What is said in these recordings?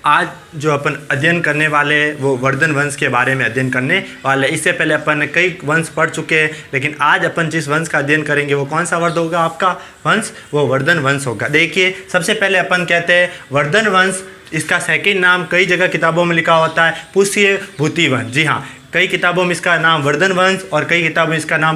आज जो अपन अध्ययन करने वाले हैं वो वर्धन वंश के बारे में अध्ययन करने वाले। इससे पहले अपन ने कई वंश पढ़ चुके हैं, लेकिन आज अपन जिस वंश का अध्ययन करेंगे वो कौन सा वर्ध होगा आपका वंश, वो वर्धन वंश होगा। देखिए सबसे पहले अपन कहते हैं वर्धन वंश, इसका सेकंड नाम कई जगह किताबों में लिखा होता है पुष्य भूति वंश। जी हाँ, कई किताबों में इसका नाम वर्धन वंश और कई किताबों में इसका नाम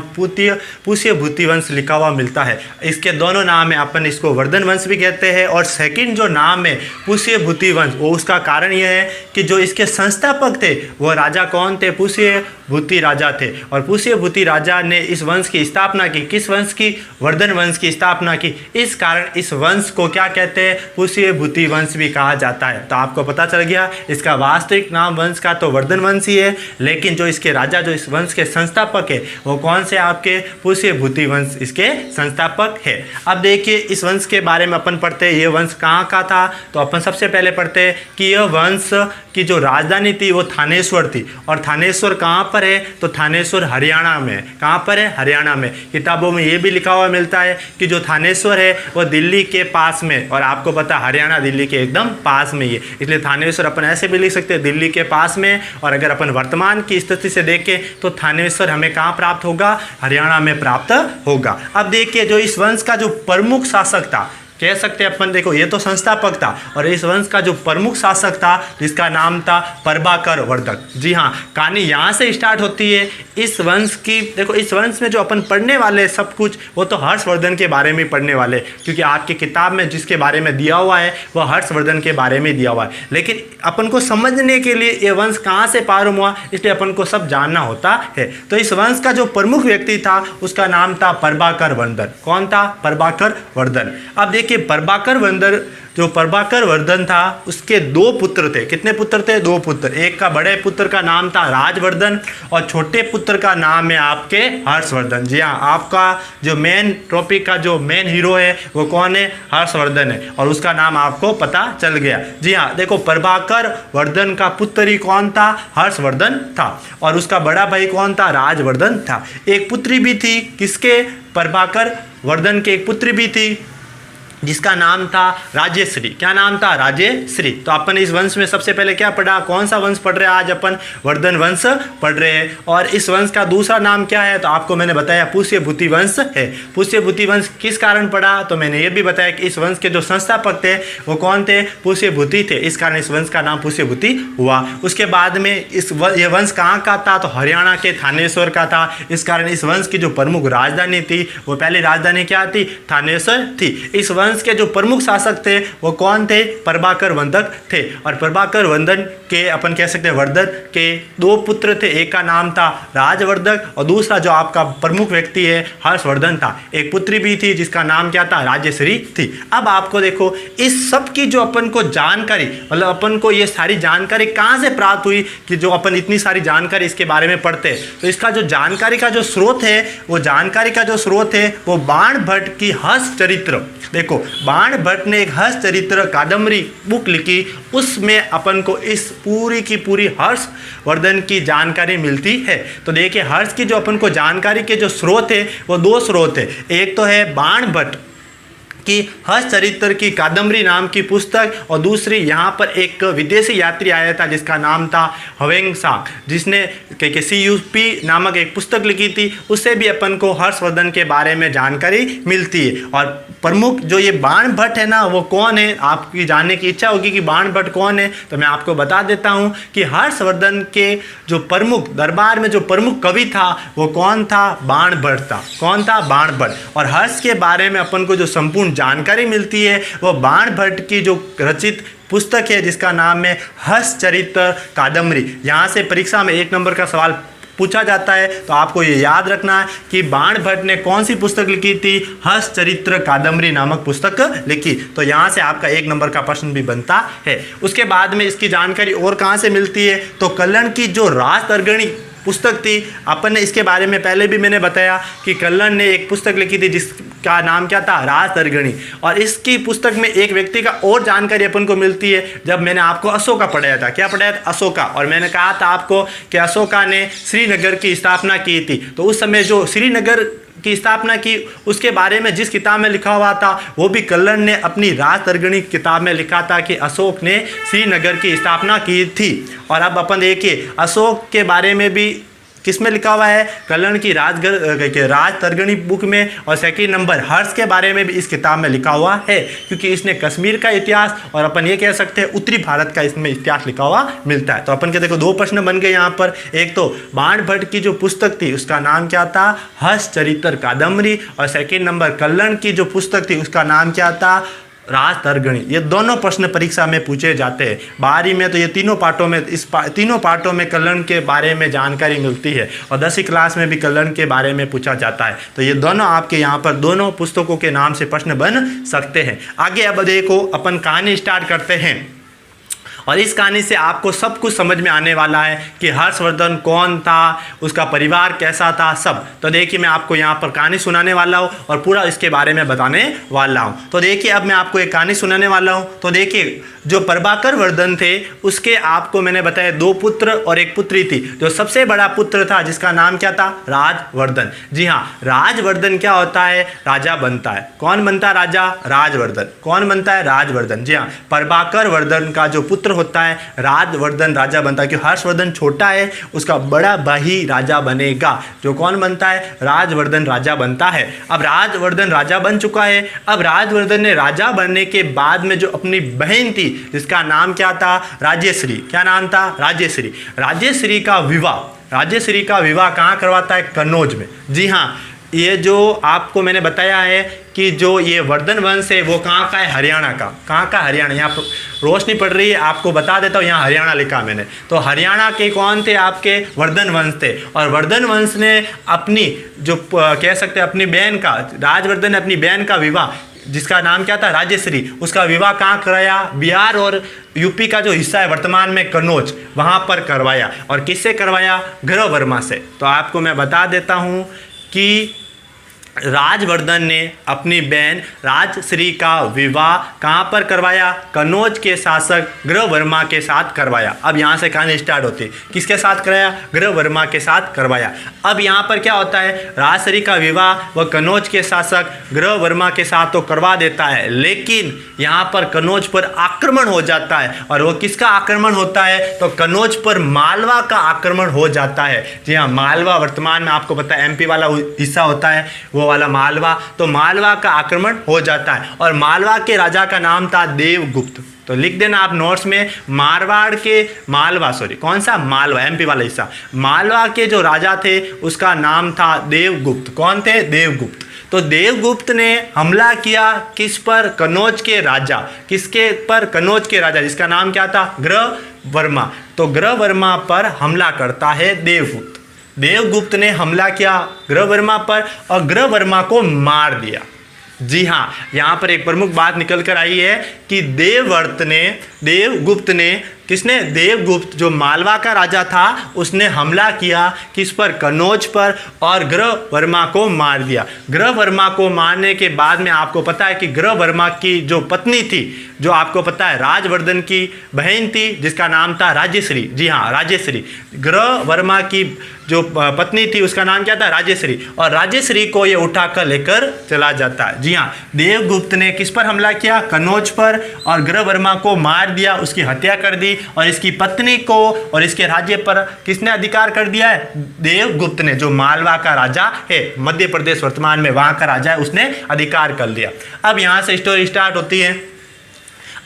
पुष्य भूति वंश लिखा हुआ मिलता है। इसके दोनों नाम है, अपन इसको वर्धन वंश भी कहते हैं। और सेकंड जो नाम है पुष्य भूति वंश, वो उसका कारण यह है कि जो इसके संस्थापक थे वो राजा कौन थे, पुष्य भूति राजा थे। और पुष्य भूति राजा ने इस वंश की स्थापना की। किस वंश की? वर्धन वंश की स्थापना की। इस कारण इस वंश को क्या कहते हैं, पुष्य भूति वंश भी कहा जाता है। तो आपको पता चल गया इसका वास्तविक नाम वंश का तो वर्धन वंश ही है, लेकिन जो इसके राजा, जो इस वंश के संस्थापक है वो कौन से आपके पुष्य भूति वंश इसके संस्थापक है। अब देखिए इस वंश के बारे में अपन पढ़ते हैं, ये वंश कहाँ का था। तो अपन सबसे पहले पढ़ते हैं कि यह वंश की जो राजधानी थी वो थानेश्वर थी। और थानेश्वर कहाँ पर है? तो थानेश्वर हरियाणा में। कहाँ पर है? हरियाणा में। किताबों में ये भी लिखा हुआ मिलता है कि जो थानेश्वर है वो दिल्ली के पास में, और आपको पता हरियाणा दिल्ली के एकदम पास में ही है, इसलिए थानेश्वर अपन ऐसे भी लिख सकते हैं दिल्ली के पास में। और अगर अपन वर्तमान की स्थिति से देखें तो थानेश्वर हमें कहाँ प्राप्त होगा? हरियाणा में प्राप्त होगा। अब देखिए जो इस वंश का जो प्रमुख शासक था, कह सकते हैं अपन, देखो ये तो संस्थापक था, और इस वंश का जो प्रमुख शासक था जिसका नाम था प्रभाकर वर्धक। जी हाँ, कहानी यहाँ से स्टार्ट होती है इस वंश की। देखो इस वंश में जो अपन पढ़ने वाले सब कुछ वो तो हर्षवर्धन के बारे में पढ़ने वाले, क्योंकि आपकी किताब में जिसके बारे में दिया हुआ है वह हर्षवर्धन के बारे में दिया हुआ है। लेकिन अपन को समझने के लिए ये वंश कहाँ से प्रारंभ हुआ, इसलिए अपन को सब जानना होता है। तो इस वंश का जो प्रमुख व्यक्ति था उसका नाम था प्रभाकर वर्धन। कौन था? प्रभाकर वर्धन। अब देखिए प्रभाकर वर्धन, जो प्रभाकर वर्धन था उसके दो पुत्र थे। कितने पुत्र थे? दो पुत्र। एक का बड़े पुत्र का नाम था राजवर्धन और छोटे पुत्र का नाम है आपके हर्षवर्धन। जी हाँ, आपका जो मेन टॉपिक का जो मेन हीरो है वो कौन है? हर्षवर्धन है, और उसका नाम आपको पता चल गया। जी हाँ, देखो प्रभाकर वर्धन का पुत्र ही कौन था? हर्षवर्धन था। और उसका बड़ा भाई कौन था? राजवर्धन था। एक पुत्री भी थी, किसके? प्रभाकर वर्धन के एक पुत्री भी थी जिसका नाम था राजेश्री। क्या नाम था? राजेश्री। तो अपन इस वंश में सबसे पहले क्या पढ़ा? कौन सा वंश पढ़ रहे हैं आज अपन? वर्धन वंश पढ़ रहे हैं। और इस वंश का दूसरा नाम क्या है? तो आपको मैंने बताया पुष्य भूति वंश है। पुष्य भूति वंश किस कारण पढ़ा? तो मैंने ये भी बताया कि इस वंश के जो संस्थापक थे वो कौन थे? पुष्य भूति थे। इस कारण इस वंश का नाम पुष्य भूति हुआ। उसके बाद में ये वंश कहाँ का था? तो हरियाणा के थानेश्वर का था। इस कारण इस वंश की जो प्रमुख राजधानी थी वो पहली राजधानी क्या थी? थानेश्वर थी। इस वंश के जो प्रमुख शासक थे वो कौन थे? प्रभाकर वर्धक थे। और प्रभाकर वर्धन के अपन कह सकते हैं वर्धन के दो पुत्र थे। एक का नाम था राजवर्धक और दूसरा जो आपका प्रमुख व्यक्ति है हर्षवर्धन था। एक पुत्री भी थी जिसका नाम क्या था? राजेश्री थी। अब आपको देखो इस सब की जो अपन को जानकारी, मतलब अपन को ये सारी जानकारी कहाँ से प्राप्त हुई कि जो अपन इतनी सारी जानकारी इसके बारे में पढ़ते हैं। तो इसका जो जानकारी का जो स्रोत है, वो जानकारी का जो स्रोत है वो बाण भट्ट की हर्ष चरित्र। देखो बाण भट्ट ने एक हर्ष चरित्र कादम्बरी बुक लिखी, उसमें अपन को इस पूरी की पूरी हर्षवर्धन की जानकारी मिलती है। तो देखिए हर्ष की जो अपन को जानकारी के जो स्रोत है वो दो स्रोत है। एक तो है बाण भट्ट कि हर्ष चरित्र की कादम्बरी नाम की पुस्तक, और दूसरी यहाँ पर एक विदेशी यात्री आया था जिसका नाम था हवेंगसाक, जिसने CUP नामक एक पुस्तक लिखी थी। उससे भी अपन को हर्षवर्धन के बारे में जानकारी मिलती है। और प्रमुख जो ये बाण भट्ट है ना, वो कौन है? आपकी जानने की इच्छा होगी कि बाण भट्ट कौन है, तो मैं आपको बता देता हूँ कि हर्षवर्धन के जो प्रमुख दरबार में जो प्रमुख कवि था वो कौन था? बाण भट्ट था। कौन था? बाण भट्ट। और हर्ष के बारे में अपन को जो संपूर्ण जानकारी मिलती है वो बाण भट्ट की जो रचित पुस्तक है जिसका नाम है हर्ष चरित्र कादम्बरी। यहाँ से परीक्षा में 1 नंबर का सवाल पूछा जाता है, तो आपको ये याद रखना है कि बाण भट्ट ने कौन सी पुस्तक लिखी थी? हर्ष चरित्र कादम्बरी नामक पुस्तक लिखी। तो यहाँ से आपका 1 नंबर का प्रश्न भी बनता है। उसके बाद में इसकी जानकारी और कहाँ से मिलती है? तो कल्हण की जो राजतरंगिणी पुस्तक थी, अपन ने इसके बारे में पहले भी मैंने बताया कि कल्हण ने एक पुस्तक लिखी थी जिसका नाम क्या था? राजतरंगिणी। और इसकी पुस्तक में एक व्यक्ति का और जानकारी अपन को मिलती है। जब मैंने आपको अशोका पढ़ाया था, क्या पढ़ाया था? अशोका। और मैंने कहा था आपको कि अशोका ने श्रीनगर की स्थापना की थी। तो उस समय जो श्रीनगर की स्थापना की, उसके बारे में जिस किताब में लिखा हुआ था वो भी कल्लण ने अपनी राजतरंगिणी किताब में लिखा था कि अशोक ने श्रीनगर की स्थापना की थी। और अब अपन देखिए अशोक के बारे में भी किस में लिखा हुआ है, कल्लण की राजतरंगिणी बुक में, और सेकंड नंबर हर्ष के बारे में भी इस किताब में लिखा हुआ है, क्योंकि इसने कश्मीर का इतिहास और अपन ये कह सकते हैं उत्तरी भारत का इसमें इतिहास लिखा हुआ मिलता है। तो अपन के देखो दो प्रश्न बन गए यहाँ पर। एक तो बाण भट्ट की जो पुस्तक थी उसका नाम क्या था, हर्ष चरित्र कादम्बरी, और सेकेंड नंबर कल्लण की जो पुस्तक थी उसका नाम क्या था, राजतरंगिणी। ये दोनों प्रश्न परीक्षा में पूछे जाते हैं। 12वीं में तो ये तीनों पार्टों में तीनों पार्टों में कल्लण के बारे में जानकारी मिलती है, और 10वीं क्लास में भी कल्लण के बारे में पूछा जाता है। तो ये दोनों आपके यहाँ पर दोनों पुस्तकों के नाम से प्रश्न बन सकते हैं। आगे अब देखो अपन कहानी स्टार्ट करते हैं, और इस कहानी से आपको सब कुछ समझ में आने वाला है कि हर्षवर्धन कौन था, उसका परिवार कैसा था, सब। तो देखिए मैं आपको यहाँ पर कहानी सुनाने वाला हूँ और पूरा इसके बारे में बताने वाला हूँ। तो देखिए अब मैं आपको एक कहानी सुनाने वाला हूँ। तो देखिए जो प्रभाकर वर्धन थे उसके आपको मैंने बताया 2 पुत्र और 1 पुत्री थी। जो सबसे बड़ा पुत्र था जिसका नाम क्या था, राजवर्धन। जी हाँ, राजवर्धन क्या होता है, राजा बनता है। कौन बनता है राजा, राजवर्धन। कौन बनता है, राजवर्धन। जी हाँ, प्रभाकर वर्धन का जो पुत्र होता है राजवर्धन राजा बनता है। क्योंकि हर्षवर्धन छोटा है, उसका बड़ा भाई राजा बनेगा। जो कौन बनता है, राजवर्धन राजा बनता है। अब राजवर्धन राजा बन चुका है। अब राजवर्धन ने राजा बनने के बाद में जो अपनी बहन थी जिसका नाम क्या था, राजेश्री। क्या नाम था, राजेश्री। राजेश्री का विवाह कहाँ करवाता है, कन्नौज में। जी हाँ, ये जो आपको मैंने बताया है कि जो ये वर्धन वंश है वो कहाँ का है, हरियाणा का। कहाँ का, हरियाणा। यहाँ पर रोशनी पड़ रही है, आपको बता देता हूँ, यहाँ हरियाणा लिखा मैंने। तो हरियाणा के कौन थे, आपके वर्धन वंश थे। और वर्धन वंश ने अपनी जो कह सकते हैं अपनी बहन का, राजवर्धन ने अपनी बहन का विवाह जिसका नाम क्या था, राजेश्री, उसका विवाह कहाँ कराया, बिहार और यूपी का जो हिस्सा है वर्तमान में कन्नौज, वहाँ पर करवाया। और किससे करवाया, ग्रह वर्मा से। तो आपको मैं बता देता हूँ कि राजवर्धन ने अपनी बहन राजश्री का विवाह कहाँ पर करवाया, कन्नौज के शासक ग्रह वर्मा के साथ करवाया। अब यहाँ से कहानी स्टार्ट होती है, किसके साथ कराया, ग्रह वर्मा के साथ करवाया। अब यहाँ पर क्या होता है, राजश्री का विवाह वह कन्नौज के शासक ग्रह वर्मा के साथ तो करवा देता है, लेकिन यहाँ पर कन्नौज पर आक्रमण हो जाता है। और वो किसका आक्रमण होता है, तो कन्नौज पर मालवा का आक्रमण हो जाता है। जी हाँ, मालवा वर्तमान में आपको पता है एमपी वाला हिस्सा होता है, वो वाला मालवा। तो मालवा का आक्रमण हो जाता है, और मालवा के राजा का नाम था देवगुप्त। तो लिख देना आप नोट्स में, मारवाड़ के मालवा, कौन सा, मालवा, एमपी वाला हिस्सा। मालवा के जो राजा थे उसका नाम था देवगुप्त। कौन थे, देवगुप्त। तो देवगुप्त ने हमला किया किस पर, कन्नौज के राजा। किसके पर, कन्नौज के राजा जिसका नाम क्या था, ग्रह वर्मा। तो ग्रह वर्मा पर हमला करता है देवगुप्त। देवगुप्त ने हमला किया ग्रह वर्मा पर और ग्रह वर्मा को मार दिया। जी हाँ, यहाँ पर एक प्रमुख बात निकल कर आई है कि देवगुप्त ने किसने, देवगुप्त जो मालवा का राजा था उसने हमला किया किस पर, कन्नौज पर, और ग्रह वर्मा को मार दिया। ग्रह वर्मा को मारने के बाद में आपको पता है कि ग्रह वर्मा की जो पत्नी थी, जो आपको पता है राजवर्धन की बहन थी जिसका नाम था राजेश्री। जी हाँ, राजेश्री। ग्रह वर्मा की जो पत्नी थी उसका नाम क्या था, राजेश्री। और राजेश्री को ये उठाकर लेकर चला जाता है। जी हाँ, देवगुप्त ने किस पर हमला किया, कन्नौज पर, और ग्रह वर्मा को मार दिया, उसकी हत्या कर दी। और इसकी पत्नी को और इसके राज्य पर किसने अधिकार कर दिया है, देवगुप्त ने, जो मालवा का राजा है, मध्य प्रदेश वर्तमान में वहां का राजा है, उसने अधिकार कर लिया। अब यहां से स्टोरी स्टार्ट होती है।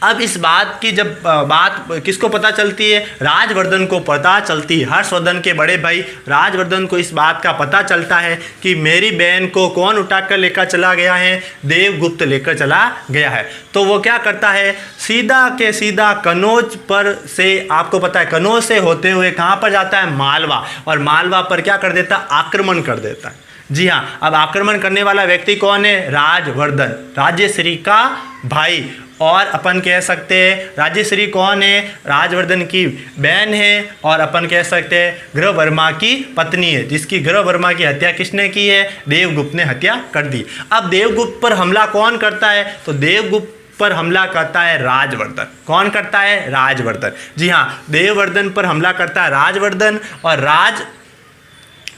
अब इस बात की जब बात किसको पता चलती है, राजवर्धन को पता चलती है। हर्षवर्धन के बड़े भाई राजवर्धन को इस बात का पता चलता है कि मेरी बहन को कौन उठाकर लेकर चला गया है, देवगुप्त लेकर चला गया है। तो वो क्या करता है, सीधा के सीधा कन्नौज पर से, आपको पता है कन्नौज से होते हुए कहाँ पर जाता है, मालवा। और मालवा पर क्या कर देता, आक्रमण कर देता है। जी हाँ, अब आक्रमण करने वाला व्यक्ति कौन है, राजवर्धन, राजेश्री का भाई। और अपन कह सकते हैं राजेश्री कौन है, राजवर्धन की बहन है, और अपन कह सकते हैं ग्रह वर्मा की पत्नी है, जिसकी ग्रह वर्मा की हत्या किसने की है, देवगुप्त ने हत्या कर दी। अब देवगुप्त पर हमला कौन करता है, तो देवगुप्त पर हमला करता है राजवर्धन। कौन करता है, राजवर्धन। जी हाँ, देववर्धन पर हमला करता है राजवर्धन। और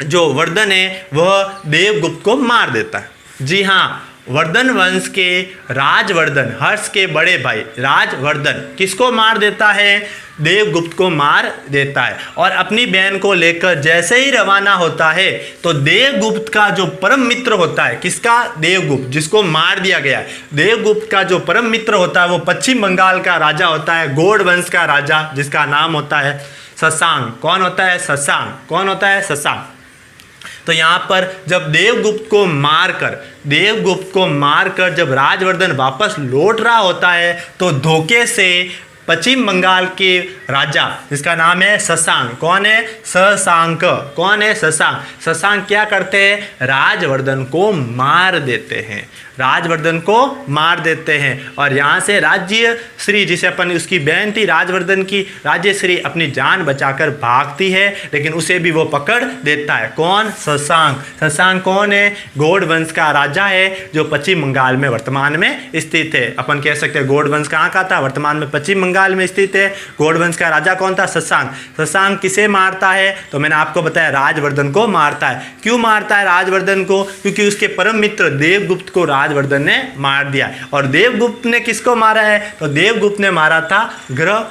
जो वर्धन है वह देवगुप्त को मार देता है। जी हाँ, वर्धन वंश के राजवर्धन, हर्ष के बड़े भाई राजवर्धन किसको मार देता है? देवगुप्त को मार देता है। और अपनी बहन को लेकर जैसे ही रवाना होता है तो देवगुप्त का जो परम मित्र होता है, किसका? देवगुप्त, जिसको मार दिया गया है। देवगुप्त का जो परम मित्र होता है वो पश्चिम बंगाल का राजा होता है, गौड़ वंश का राजा, जिसका नाम होता है शशांक। कौन होता है? शशांक। कौन होता है? शशांक। तो यहाँ पर जब देवगुप्त को मारकर जब राजवर्धन वापस लौट रहा होता है तो धोखे से पश्चिम बंगाल के राजा, जिसका नाम है शशांक, कौन है? शशांक। कौन है? शशांक। शशांक क्या करते हैं? राजवर्धन को मार देते हैं, राजवर्धन को मार देते हैं। और यहाँ से राज्य श्री, जिसे अपन, उसकी बहन थी राजवर्धन की, राज्य श्री अपनी जान बचाकर भागती है, लेकिन उसे भी वो पकड़ देता है। कौन? शशांक। शशांक कौन है? गौड़ वंश का राजा है जो पश्चिम बंगाल में वर्तमान में स्थित है। अपन कह सकते हैं गौड़ वंश कहाँ का था? वर्तमान में पश्चिम बंगाल में स्थित है। गौड़ वंश का राजा कौन था? शशांक। शशांक किसे मारता है? तो मैंने आपको बताया राजवर्धन को मारता है। क्यों मारता है राजवर्धन को? क्योंकि उसके परम मित्र देवगुप्त को राजवर्धन ने मार दिया। और देवगुप्त ने किसको मारा है? तो देवगुप्त ने मारा था ग्रह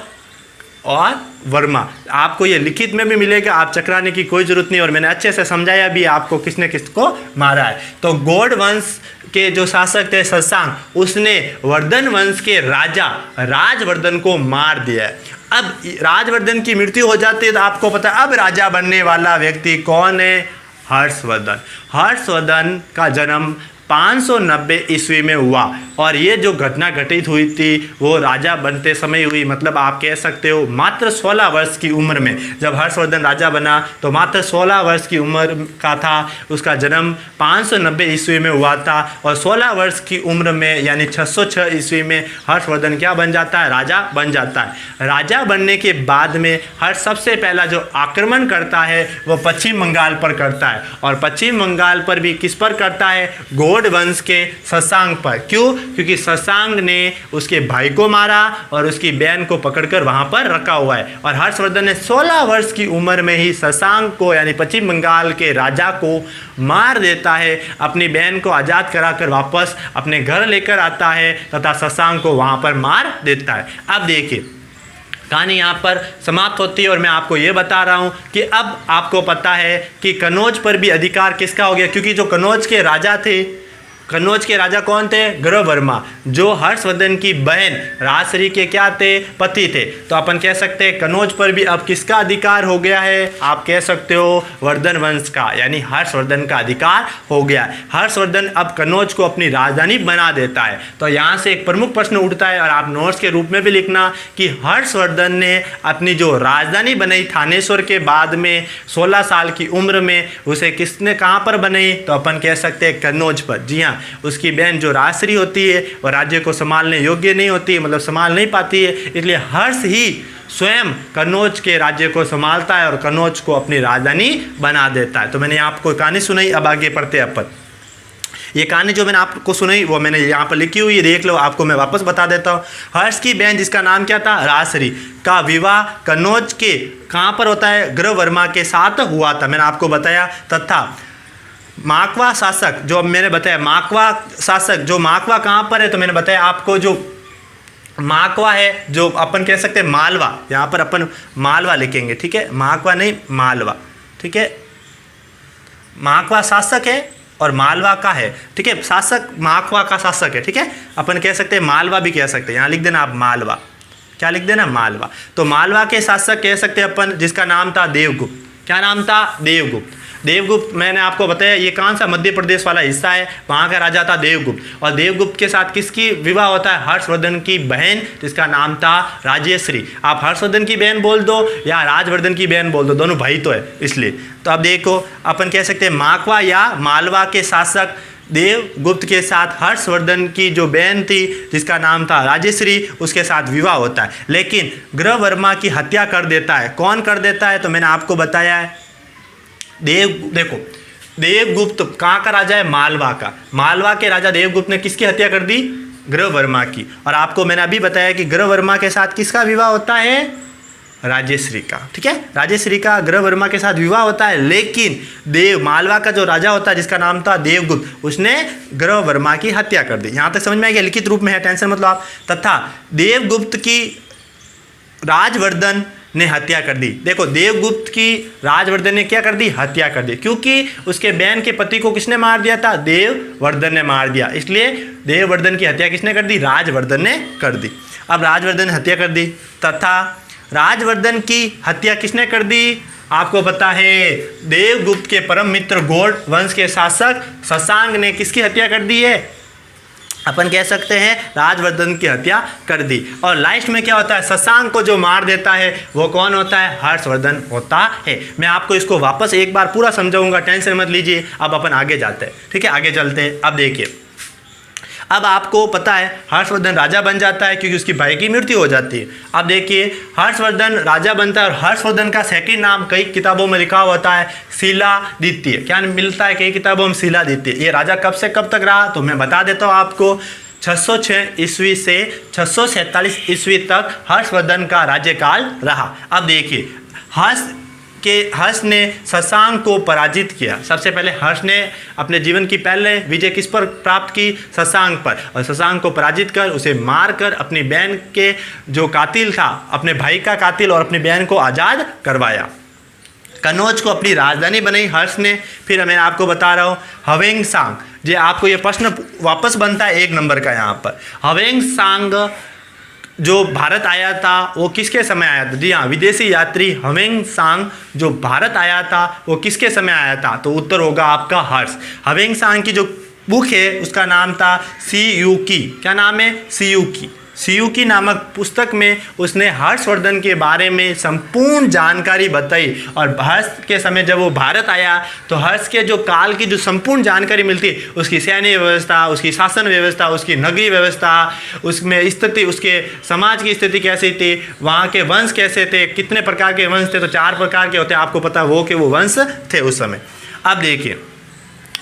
और वर्मा। आपको ये लिखित में भी मिलेगा, आप चकराने की कोई जरूरत नहीं, और मैंने अच्छे से समझाया भी आपको किसने किसको मारा है। तो गौड़ वंश के जो शासक थे शशांक, उसने वर्धन वंश के राजा राजवर्धन को मार दिया है। अब राजवर्धन की मृत्यु हो जाती है तो आपको पता है अब राजा बनने वाला व्यक्ति कौन है? हर्षवर्धन। हर्षवर्धन का जन्म 590 ईस्वी में हुआ, और ये जो घटना घटित हुई थी वो राजा बनते समय हुई। मतलब आप कह सकते हो मात्र 16 वर्ष की उम्र में जब हर्षवर्धन राजा बना तो मात्र 16 वर्ष की उम्र का था। उसका जन्म 590 ईस्वी में हुआ था, और 16 वर्ष की उम्र में यानी 606 ईस्वी में हर्षवर्धन क्या बन जाता है? राजा बन जाता है। राजा बनने के बाद में हर्ष सबसे पहला जो आक्रमण करता है वो पश्चिम बंगाल पर करता है, और पश्चिम बंगाल पर भी किस पर करता है? गौड़ वंश के शशांक पर। क्यों? क्योंकि शशांक ने उसके भाई को मारा और उसकी बहन को पकड़कर वहां पर रखा हुआ है। और हर्षवर्धन ने 16 वर्ष की उम्र में ही शशांक को यानी पश्चिम बंगाल के राजा को मार देता है, अपनी बहन को आजाद कराकर वापस अपने घर लेकर आता है तथा शशांक को वहां पर मार देता है। अब देखिए कहानी यहाँ पर समाप्त होती है, और मैं आपको ये बता रहा हूँ कि अब आपको पता है कि कन्नौज पर भी अधिकार किसका हो गया, क्योंकि जो कन्नौज के राजा थे, कन्नौज के राजा कौन थे? ग्रहवर्मा, जो हर्षवर्धन की बहन राजश्री के क्या थे? पति थे। तो अपन कह सकते हैं कन्नौज पर भी अब किसका अधिकार हो गया है? आप कह सकते हो वर्धन वंश का, यानी हर्षवर्धन का अधिकार हो गया। हर्षवर्धन अब कन्नौज को अपनी राजधानी बना देता है। तो यहाँ से एक प्रमुख प्रश्न उठता है, और आप नोट्स के रूप में भी लिखना कि हर्षवर्धन ने अपनी जो राजधानी बनाई थानेश्वर के बाद में 16 साल की उम्र में, उसे किसने कहाँ पर बनाई? तो अपन कह सकते हैं कन्नौज पर। जी हाँ, उसकी बहन जो राजश्री होती है वह राज्य को संभालने योग्य नहीं होती, मतलब संभाल नहीं पाती है, इसलिए हर्ष ही स्वयं कन्नौज के राज्य को संभालता है और कन्नौज को अपनी राजधानी बना देता है। तो मैंने आपको कहानी सुनाई, अब आगे पढ़ते हैं अपन। ये कहानी जो मैंने आपको सुनाई वो मैंने यहाँ पर लिखी हुई है, देख लो, आपको मैं वापस बता देता हूँ। हर्ष की बहन जिसका नाम क्या था? राजश्री, का विवाह कन्नौज के कहाँ पर होता है? ग्रहवर्मा के साथ हुआ था, मैंने आपको बताया। तथा माकवा शासक जो मैंने बताया, माकवा शासक जो माकवा कहाँ पर है? तो मैंने बताया आपको जो माकवा है, जो अपन कह सकते हैं मालवा, यहाँ पर अपन मालवा लिखेंगे, ठीक है, माकवा नहीं मालवा, ठीक है। माकवा शासक है और मालवा का है, ठीक है, शासक माकवा का शासक है, ठीक है। अपन कह सकते हैं मालवा भी कह सकते हैं, यहाँ लिख देना आप मालवा, क्या लिख देना? मालवा। तो मालवा के शासक कह सकते हैं अपन, जिसका नाम था देवगुप्त। क्या नाम था? देवगुप्त। देवगुप्त मैंने आपको बताया ये कौन सा मध्य प्रदेश वाला हिस्सा है, वहाँ का राजा था देवगुप्त। और देवगुप्त के साथ किसकी विवाह होता है? हर्षवर्धन की बहन, जिसका नाम था राजश्री। आप हर्षवर्धन की बहन बोल दो या राजवर्धन की बहन बोल दो, दोनों भाई तो है इसलिए। तो अब देखो अपन कह सकते हैं माकवा या मालवा के शासक देवगुप्त के साथ हर्षवर्धन की जो बहन थी जिसका नाम था राजश्री, उसके साथ विवाह होता है। लेकिन ग्रहवर्मा की हत्या कर देता है। कौन कर देता है? तो मैंने आपको बताया है देखो देवगुप्त कहाँ का राजा है? मालवा का। मालवा के राजा देवगुप्त ने किसकी हत्या कर दी? ग्रहवर्मा की। और आपको मैंने अभी बताया कि ग्रहवर्मा के साथ किसका विवाह होता है? राजेश्री का, ठीक है। राजेश्री का ग्रह वर्मा के साथ विवाह होता है, लेकिन देव मालवा का जो राजा होता है जिसका नाम था देवगुप्त, उसने ग्रह वर्मा की हत्या कर दी। यहाँ तक समझ में आ गया, लिखित रूप में है, टेंशन मतलब आप। तथा देवगुप्त की राजवर्धन ने हत्या कर दी। देखो देवगुप्त की राजवर्धन ने क्या कर दी, हत्या कर दी, क्योंकि उसके बहन के पति को किसने मार दिया था, देववर्धन ने मार दिया, इसलिए देववर्धन की हत्या किसने कर दी, राजवर्धन ने कर दी। अब राजवर्धन ने हत्या कर दी, तथा राजवर्धन की हत्या किसने कर दी, आपको पता है देवगुप्त के परम मित्र गौड़ वंश के शासक शशांक ने किसकी हत्या कर दी है, अपन कह सकते हैं राजवर्धन की हत्या कर दी। और लास्ट में क्या होता है, शशांक को जो मार देता है वो कौन होता है, हर्षवर्धन होता है। मैं आपको इसको वापस एक बार पूरा समझाऊंगा, टेंशन मत लीजिए। अब अपन आगे जाते हैं, ठीक है, आगे चलते हैं। अब देखिए, अब आपको पता है हर्षवर्धन राजा बन जाता है क्योंकि उसकी भाई की मृत्यु हो जाती है। अब देखिए हर्षवर्धन राजा बनता है और हर्षवर्धन का सेकंड नाम कई किताबों में लिखा होता है शिलादित्य। क्या मिलता है कई किताबों में, शिलादित्य। ये राजा कब से कब तक रहा, तो मैं बता देता हूँ आपको। 606 ईस्वी से 647 ईस्वी तक हर्षवर्धन का राज्यकाल रहा। अब देखिए हर्ष ने शशांक को पराजित किया। सबसे पहले हर्ष ने अपने जीवन की पहले विजय किस पर प्राप्त की, शशांक पर, और शशांक को पराजित कर उसे मार कर अपनी बहन के जो कातिल था, अपने भाई का कातिल, और अपनी बहन को आज़ाद करवाया। कनौज को अपनी राजधानी बनाई हर्ष ने। फिर मैं आपको बता रहा हूँ हवेंगसांग, जो आपको ये प्रश्न वापस बनता है 1 नंबर का यहाँ पर। हवेंगसांग जो भारत आया था वो किसके समय आया था, जी हाँ, विदेशी यात्री हवेंगसांग जो भारत आया था वो किसके समय आया था, तो उत्तर होगा आपका हर्ष। हवेंगसांग की जो बुक है उसका नाम था सीयूकी। क्या नाम है, सीयूकी। सीयूकी नामक पुस्तक में उसने हर्षवर्धन के बारे में संपूर्ण जानकारी बताई। और हर्ष के समय जब वो भारत आया तो हर्ष के जो काल की जो संपूर्ण जानकारी मिलती, उसकी सैन्य व्यवस्था, उसकी शासन व्यवस्था, उसकी नगरीय व्यवस्था, उसमें स्थिति, उसके समाज की स्थिति कैसी थी, वहाँ के वंश कैसे थे, कितने प्रकार के वंश थे, तो 4 प्रकार के होते हैं, आपको पता वो कि वो वंश थे उस समय। अब देखिए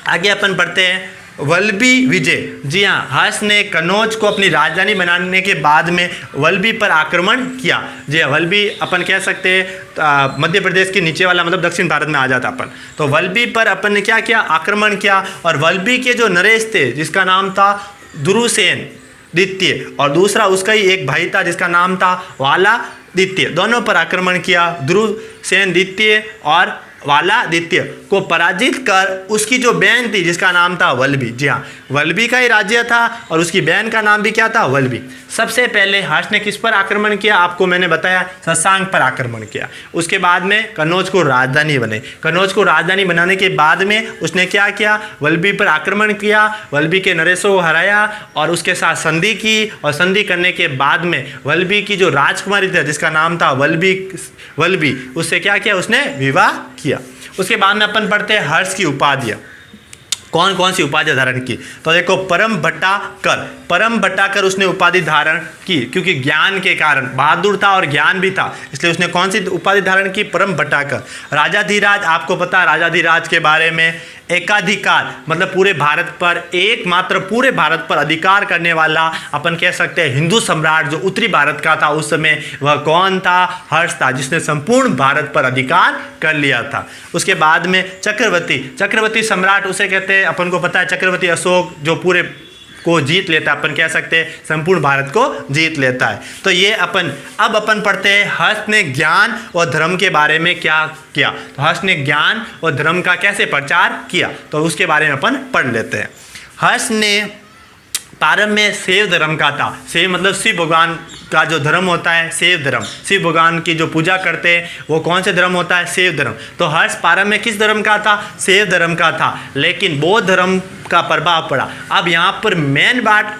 आगे अपन पढ़ते हैं वल्लभी विजय। जी हाँ, हर्ष ने कनौज को अपनी राजधानी बनाने के बाद में वल्लभी पर आक्रमण किया। जी हाँ, वल्लभी अपन कह सकते हैं मध्य प्रदेश के नीचे वाला, मतलब दक्षिण भारत में आ जाता अपन। तो वल्लभी पर अपन ने क्या किया, आक्रमण किया। और वल्लभी के जो नरेश थे जिसका नाम था ध्रुवसेन द्वितीय, और दूसरा उसका ही एक भाई था जिसका नाम था वाला द्वितीय, दोनों पर आक्रमण किया। ध्रुवसेन द्वितीय और वाला द्वितीय को पराजित कर उसकी जो बहन थी जिसका नाम था वल्लभी, जी हाँ, वल्लभी का ही राज्य था और उसकी बहन का नाम भी क्या था, वल्लभी। सबसे पहले हर्ष ने किस पर आक्रमण किया, आपको मैंने बताया शशांक पर आक्रमण किया। उसके बाद में कनौज को राजधानी बनाई। कनौज को राजधानी बनाने के बाद में उसने क्या किया, वल्लभी पर आक्रमण किया, वल्लभी के नरेशों को हराया और उसके साथ संधि की। और संधि करने के बाद में वल्लभी की जो राजकुमारी थी जिसका नाम था वल्लभी, उससे क्या किया, उसने विवाह किया। उसके बाद में अपन पढ़ते हैं हर्ष की उपाधियाँ। कौन कौन सी उपाधि धारण की, तो देखो परम भट्टाकर उसने उपाधि धारण की, क्योंकि ज्ञान के कारण, बहादुर था और ज्ञान भी था, इसलिए उसने कौन सी उपाधि धारण की, परम भट्टाकर। राजाधिराज, आपको पता है राजाधिराज के बारे में, एकाधिकार मतलब पूरे भारत पर, एकमात्र पूरे भारत पर अधिकार करने वाला अपन कह सकते हैं हिंदू सम्राट जो उत्तरी भारत का था उस समय, वह कौन था, हर्ष था, जिसने संपूर्ण भारत पर अधिकार कर लिया था। उसके बाद में चक्रवर्ती सम्राट उसे कहते हैं, अपन को पता है चक्रवर्ती अशोक जो पूरे को जीत लेता है, अपन कह सकते हैं संपूर्ण भारत को जीत लेता है। तो ये अब अपन पढ़ते हैं हर्ष ने ज्ञान और धर्म के बारे में क्या किया। तो हर्ष ने ज्ञान और धर्म का कैसे प्रचार किया, तो उसके बारे में अपन पढ़ लेते हैं। हर्ष ने प्रारंभ में शैव धर्म का था। शैव मतलब शिव भगवान का जो धर्म होता है, शैव धर्म, शिव भगवान की जो पूजा करते हैं वो कौन से धर्म होता है, शैव धर्म। तो हर्ष प्रारंभ में किस धर्म का था, शैव धर्म का था, लेकिन बौद्ध धर्म का प्रभाव पड़ा। अब यहाँ पर मेन बात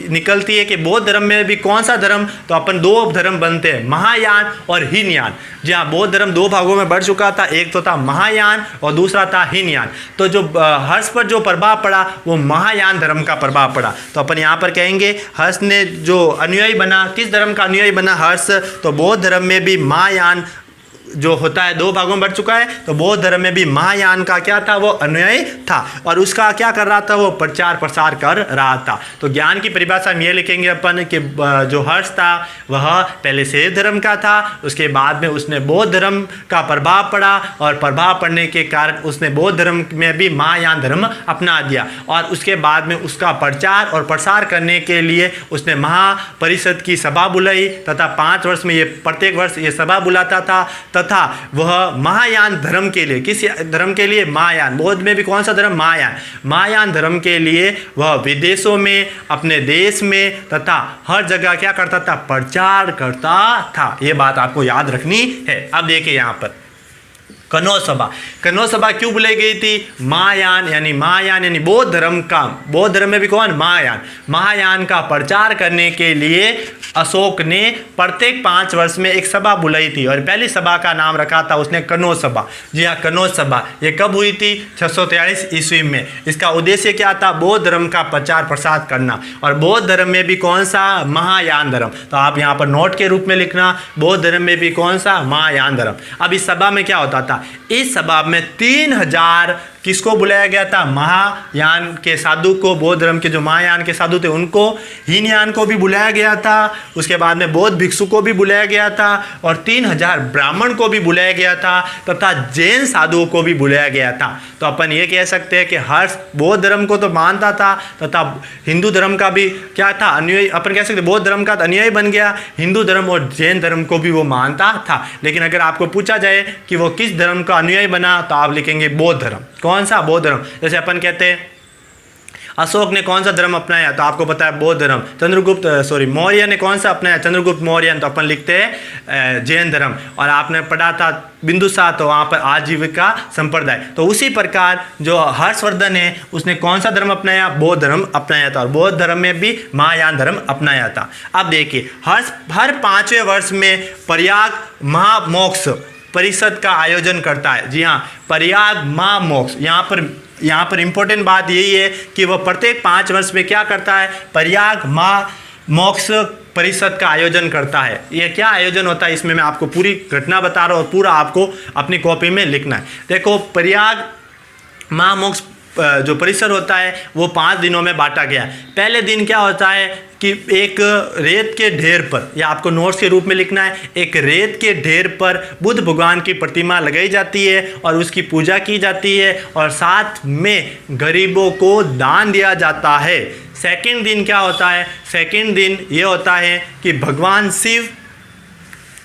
निकलती है कि बौद्ध धर्म में भी कौन सा धर्म, तो अपन 2 धर्म बनते हैं, महायान और हीनयान। जहाँ बौद्ध धर्म 2 भागों में बढ़ चुका था, एक तो था महायान और दूसरा था हीनयान। तो जो हर्ष पर जो प्रभाव पड़ा वो महायान धर्म का प्रभाव पड़ा। तो अपन यहाँ पर कहेंगे हर्ष ने जो अनुयायी बना, किस धर्म का अनुयायी बना हर्ष, तो बौद्ध धर्म में भी महायान जो होता है दो भागों में बढ़ चुका है, तो बौद्ध धर्म में भी महायान का क्या था, वो अनुयायी था और उसका क्या कर रहा था, वो प्रचार प्रसार कर रहा था। तो ज्ञान की परिभाषा में ये लिखेंगे अपन कि जो हर्ष था वह पहले शैव धर्म का था, उसके बाद में उसने बौद्ध धर्म का प्रभाव पड़ा और प्रभाव पड़ने के कारण उसने बौद्ध धर्म में भी महायान धर्म अपना दिया और उसके बाद में उसका प्रचार और प्रसार करने के लिए उसने महापरिषद की सभा बुलाई तथा 5 वर्ष में ये प्रत्येक वर्ष ये सभा बुलाता था तथा वह महायान धर्म के लिए, किस धर्म के लिए, महायान, बौद्ध में भी कौन सा धर्म, महायान धर्म के लिए वह विदेशों में, अपने देश में तथा हर जगह क्या करता था, प्रचार करता था। ये बात आपको याद रखनी है। अब देखिए यहाँ पर कनौज सभा, कनौज सभा क्यों बुलाई गई थी, महायान यानी बौद्ध धर्म का, बौद्ध धर्म में भी कौन, महायान का प्रचार करने के लिए अशोक ने प्रत्येक 5 वर्ष में एक सभा बुलाई थी और पहली सभा का नाम रखा था उसने कनौज सभा। जी हाँ, कनौज सभा ये कब हुई थी, 643 ईस्वी में। इसका उद्देश्य क्या था, बौद्ध धर्म का प्रचार प्रसार करना और बौद्ध धर्म में भी कौन सा, महायान धर्म। तो आप यहाँ पर नोट के रूप में लिखना, बौद्ध धर्म में भी कौन सा, महायान धर्म। अब इस सभा में क्या होता था, इस सभा में 3000 किसको बुलाया गया था, महायान के साधु को, बौद्ध धर्म के जो महायान के साधु थे उनको, हीनयान को भी बुलाया गया था, उसके बाद में बौद्ध भिक्षु को भी बुलाया गया था और 3000 ब्राह्मण को भी बुलाया गया था तथा जैन साधुओं को भी बुलाया गया था। तो अपन ये कह सकते हैं कि हर्ष बौद्ध धर्म को तो मानता था तथा हिंदू धर्म का भी क्या था, अनुयायी, अपन कह सकते बौद्ध धर्म का अनुयायी बन गया, हिंदू धर्म और जैन धर्म को भी वो मानता था। लेकिन अगर आपको पूछा जाए कि वो किस धर्म का अनुयायी बना तो आप लिखेंगे बौद्ध धर्म। कौन सा, बौद्ध धर्म। जैसे अपन कहते हैं अशोक ने कौन सा धर्म अपनाया, तो आपको पता है बौद्ध धर्म। मौर्य ने कौन सा अपनाया, चंद्रगुप्त मौर्य, तो अपन लिखते हैं जैन धर्म। और आपने पढ़ा था बिंदुसार, तो वहाँ पर आजीविका संप्रदाय। तो उसी प्रकार जो हर्षवर्धन है उसने कौन सा धर्म अपनाया, बौद्ध धर्म अपनाया था और बौद्ध धर्म में भी महायान धर्म अपनाया था। अब देखिए हर 5वें वर्ष में प्रयाग महामोक्ष परिषद का आयोजन करता है। जी हाँ, प्रयाग महामोक्ष, यहाँ पर इंपॉर्टेंट बात यही है कि वह प्रत्येक 5 वर्ष में क्या करता है, प्रयाग महामोक्ष परिषद का आयोजन करता है। यह क्या आयोजन होता है, इसमें मैं आपको पूरी घटना बता रहा हूँ और पूरा आपको अपनी कॉपी में लिखना है। देखो प्रयाग महामोक्ष जो परिसर होता है वो 5 दिनों में बांटा गया है। पहले दिन क्या होता है कि एक रेत के ढेर पर, या आपको नोट्स के रूप में लिखना है, एक रेत के ढेर पर बुद्ध भगवान की प्रतिमा लगाई जाती है और उसकी पूजा की जाती है और साथ में गरीबों को दान दिया जाता है। सेकंड दिन क्या होता है, सेकंड दिन ये होता है कि भगवान शिव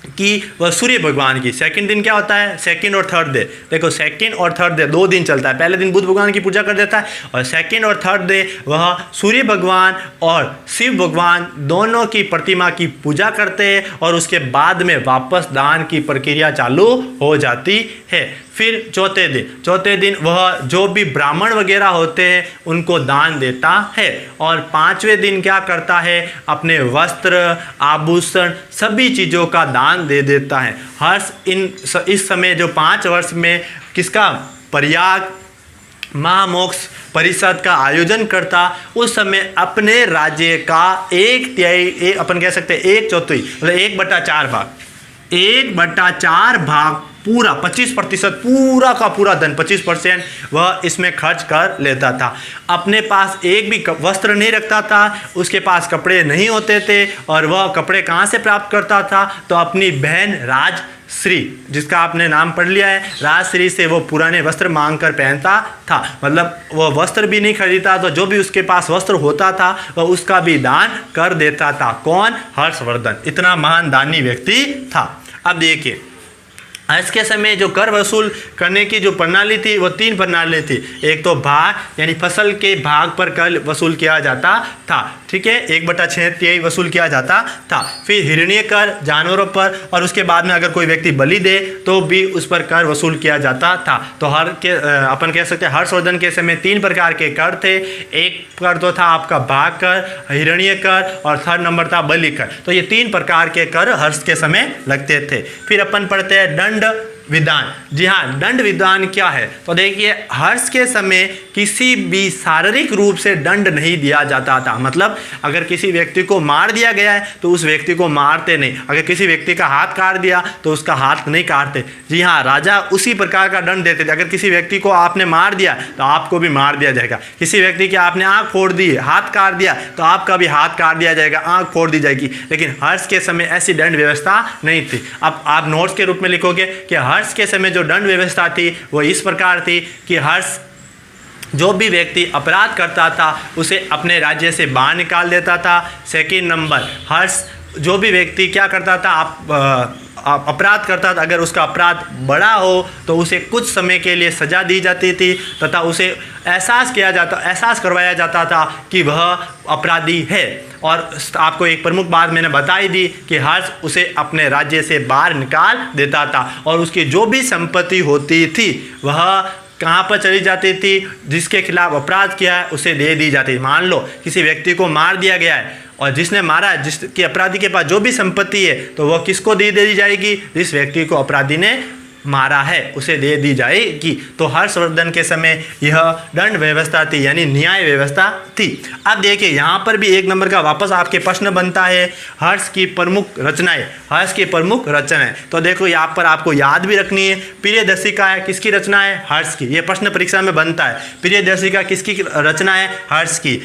कि वह सूर्य भगवान की, सेकंड दिन क्या होता है, सेकंड और थर्ड डे। देखो सेकंड और थर्ड डे 2 दिन चलता है। पहले दिन बुद्ध भगवान की पूजा कर देता है और सेकंड और थर्ड डे वह सूर्य भगवान और शिव भगवान दोनों की प्रतिमा की पूजा करते हैं और उसके बाद में वापस दान की प्रक्रिया चालू हो जाती है। फिर चौथे दिन वह जो भी ब्राह्मण वगैरह होते हैं उनको दान देता है और 5वें दिन क्या करता है, अपने वस्त्र आभूषण सभी चीज़ों का दान दे देता है। इस समय जो 5 वर्ष में किसका, प्रयाग महामोक्ष परिषद का आयोजन करता, उस समय अपने राज्य का 1/3 अपन कह सकते हैं 1/4 मतलब 1/4 भाग, 1/4 भाग पूरा 25% पूरा का पूरा धन 25% वह इसमें खर्च कर लेता था। अपने पास एक भी वस्त्र नहीं रखता था, उसके पास कपड़े नहीं होते थे और वह कपड़े कहाँ से प्राप्त करता था, तो अपनी बहन राजश्री, जिसका आपने नाम पढ़ लिया है, राजश्री से वो पुराने वस्त्र मांग कर पहनता था। मतलब वह वस्त्र भी नहीं खरीदता, तो जो भी उसके पास वस्त्र होता था वह उसका भी दान कर देता था। कौन, हर्षवर्धन, इतना महान दानी व्यक्ति था। अब देखिए आज के समय जो कर वसूल करने की जो प्रणाली थी वो 3 प्रणाली थी। एक तो भाग यानी फसल के भाग पर कर वसूल किया जाता था, ठीक है, 1/6 वसूल किया जाता था। फिर हिरण्य कर जानवरों पर और उसके बाद में अगर कोई व्यक्ति बलि दे तो भी उस पर कर वसूल किया जाता था। तो अपन कह सकते हैं हर्षवर्धन के समय 3 प्रकार के कर थे। एक कर तो था आपका भाग कर, हिरण्य कर और 3rd नंबर था बलि कर। तो ये 3 प्रकार के कर हर्ष के समय लगते थे। फिर अपन पढ़ते हैं दंड विधान। जी हाँ, दंड विधान क्या है? तो देखिए, हर्ष के समय किसी भी शारीरिक रूप से दंड नहीं दिया जाता था। मतलब अगर किसी व्यक्ति को मार दिया गया है तो उस व्यक्ति को मारते नहीं, अगर किसी व्यक्ति का हाथ काट दिया तो उसका हाथ नहीं काटते। जी हाँ, राजा उसी प्रकार का दंड देते थे। अगर किसी व्यक्ति को आपने मार दिया तो आपको भी मार दिया जाएगा। किसी व्यक्ति की आपने आंख फोड़ दी, हाथ काट दिया, तो आपका भी हाथ काट दिया जाएगा, आंख फोड़ दी जाएगी। लेकिन हर्ष के समय ऐसी दंड व्यवस्था नहीं थी। अब आप नोट्स के रूप में लिखोगे कि हर्ष के समय जो दंड व्यवस्था थी वो इस प्रकार थी कि हर्ष जो भी व्यक्ति अपराध करता था उसे अपने राज्य से बाहर निकाल देता था। सेकंड नंबर, हर्ष जो भी व्यक्ति क्या करता था, अपराध करता था, अगर उसका अपराध बड़ा हो तो उसे कुछ समय के लिए सजा दी जाती थी तथा उसे एहसास करवाया जाता था कि वह अपराधी है। और आपको एक प्रमुख बात मैंने बताई दी कि हर्ष उसे अपने राज्य से बाहर निकाल देता था और उसकी जो भी संपत्ति होती थी वह कहाँ पर चली जाती थी, जिसके खिलाफ अपराध किया है उसे दे दी जाती। मान लो किसी व्यक्ति को मार दिया गया है और जिसने मारा है, जिसके अपराधी के पास जो भी संपत्ति है तो वह किसको दे दी जाएगी? जिस व्यक्ति को अपराधी ने मारा है उसे दे दी जाएगी। तो हर्षवर्धन के समय यह दंड व्यवस्था थी, यानी न्याय व्यवस्था थी। अब देखिए, यहाँ पर भी एक नंबर का वापस आपके प्रश्न बनता है, हर्ष की प्रमुख रचनाएं। हर्ष की प्रमुख रचनाएं, तो देखो यहाँ पर आपको याद भी रखनी है। प्रियदर्शिका है, किसकी रचना है? हर्ष की। ये प्रश्न परीक्षा में बनता है। प्रियदर्शिका किसकी रचना है? हर्ष की।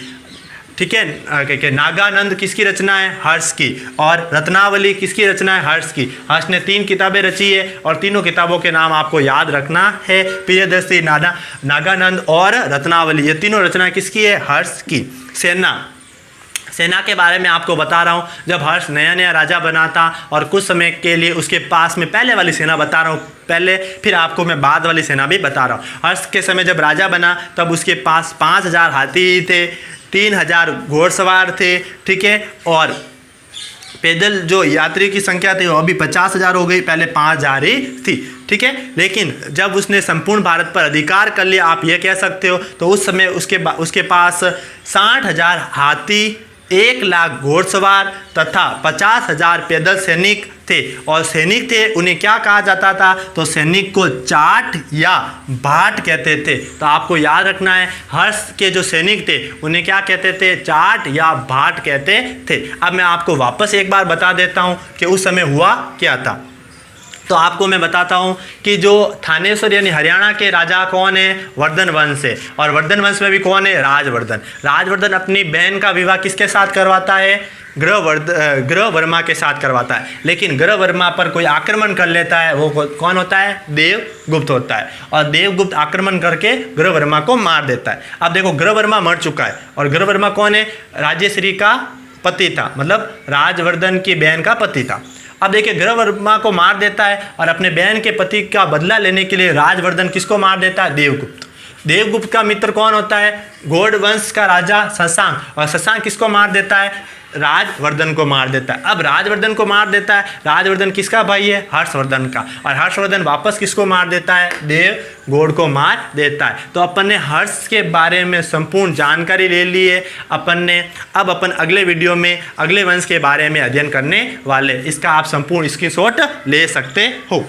ठीक है, नागानंद किसकी रचना है? हर्ष की। और रत्नावली किसकी रचना है? हर्ष की। हर्ष ने 3 किताबें रची है और तीनों किताबों के नाम आपको याद रखना है, प्रियदर्शी, नागानंद और रत्नावली। ये तीनों रचना किसकी है? हर्ष की। सेना के बारे में आपको बता रहा हूँ। जब हर्ष नया नया राजा बना था और कुछ समय के लिए उसके पास में, पहले वाली सेना बता रहा हूँ पहले, फिर आपको मैं बाद वाली सेना भी बता रहा हूँ। हर्ष के समय जब राजा बना तब उसके पास 5000 हाथी थे, 3000 घोड़सवार थे, ठीक है, और पैदल जो यात्री की संख्या थी वो अभी 50,000 हो गई, पहले 5,000 ही थी। ठीक है, लेकिन जब उसने संपूर्ण भारत पर अधिकार कर लिया, आप ये कह सकते हो, तो उस समय उसके पास 60,000 हाथी, 1 लाख घोड़सवार तथा 50,000 पैदल सैनिक थे। और सैनिक थे, उन्हें क्या कहा जाता था? तो सैनिक को जाट या भाट कहते थे। तो आपको याद रखना है, हर्ष के जो सैनिक थे उन्हें क्या कहते थे? जाट या भाट कहते थे। अब मैं आपको वापस एक बार बता देता हूँ कि उस समय हुआ क्या था। तो आपको मैं बताता हूँ कि जो थानेश्वर यानी हरियाणा के राजा कौन है? वर्धन वंश है। और वर्धन वंश में भी कौन है? राजवर्धन। राजवर्धन अपनी बहन का विवाह किसके साथ करवाता है? ग्रहवर्मा के साथ करवाता है। लेकिन ग्रहवर्मा पर कोई आक्रमण कर लेता है, वो कौन होता है? देवगुप्त होता है। और देवगुप्त आक्रमण करके ग्रहवर्मा को मार देता है। अब देखो, ग्रहवर्मा मर चुका है और ग्रहवर्मा कौन है? राजेश्वरी का पति था, मतलब राजवर्धन की बहन का पति था। अब देखिए, ग्रहवर्मा को मार देता है और अपने बहन के पति का बदला लेने के लिए राजवर्धन किसको मार देता है? देवगुप्त। देवगुप्त का मित्र कौन होता है? गौड़ वंश का राजा शशांक। और शशांक किसको मार देता है? राजवर्धन को मार देता है। अब राजवर्धन को मार देता है, राजवर्धन किसका भाई है? हर्षवर्धन का। और हर्षवर्धन वापस किसको मार देता है? देवगौड़ को मार देता है। तो अपन ने हर्ष के बारे में संपूर्ण जानकारी ले ली है। अब अपन अगले वीडियो में अगले वंश के बारे में अध्ययन करने वाले। इसका आप संपूर्ण स्क्रीनशॉट ले सकते हो।